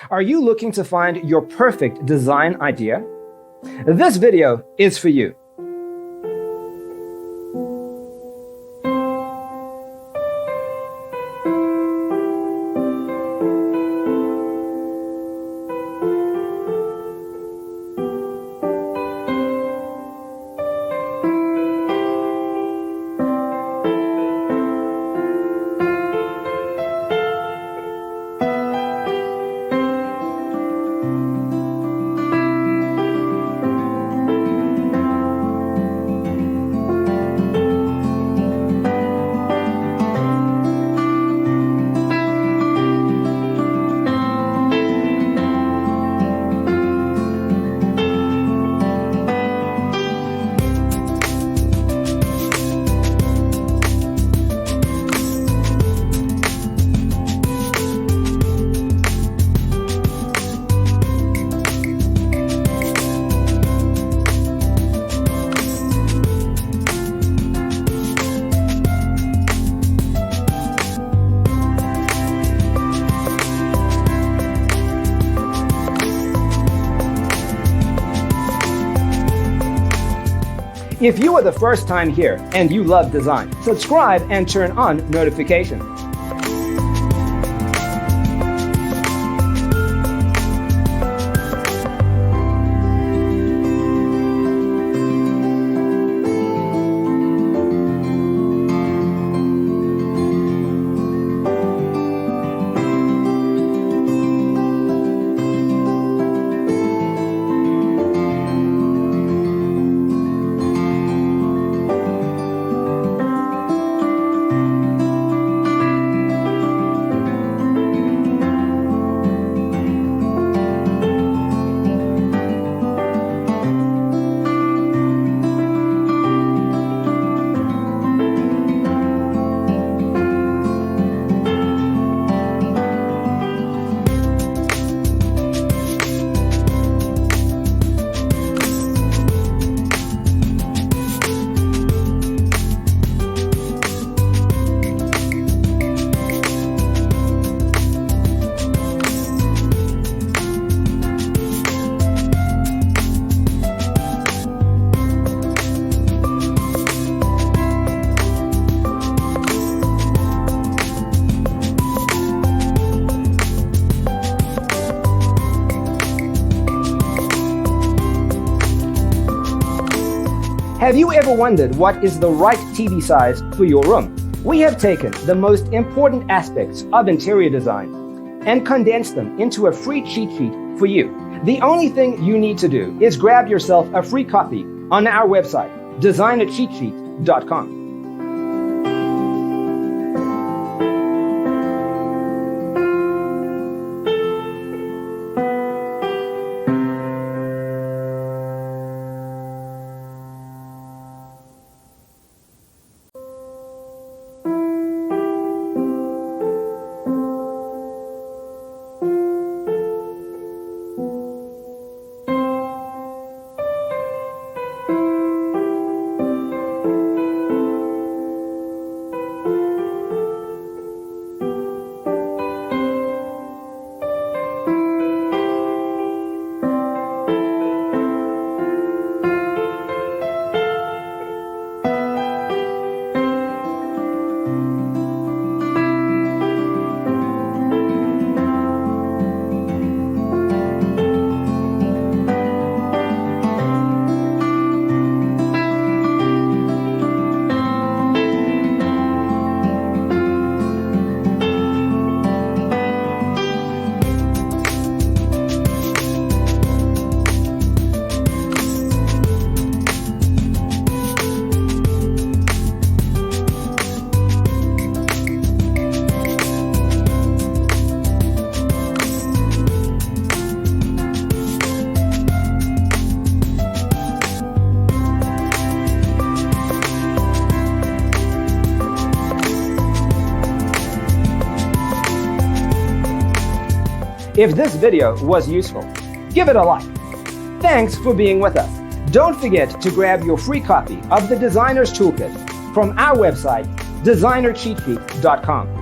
Are you looking to find your perfect design idea? This video is for you. If you are the first time here and you love design, subscribe and turn on notifications. Have you ever wondered what is the right TV size for your room? We have taken the most important aspects of interior design and condensed them into a free cheat sheet for you. The only thing you need to do is grab yourself a free copy on our website, designercheatsheet.com. If this video was useful, give it a like. Thanks for being with us. Don't forget to grab your free copy of the Designer's Toolkit from our website, designercheatsheet.com.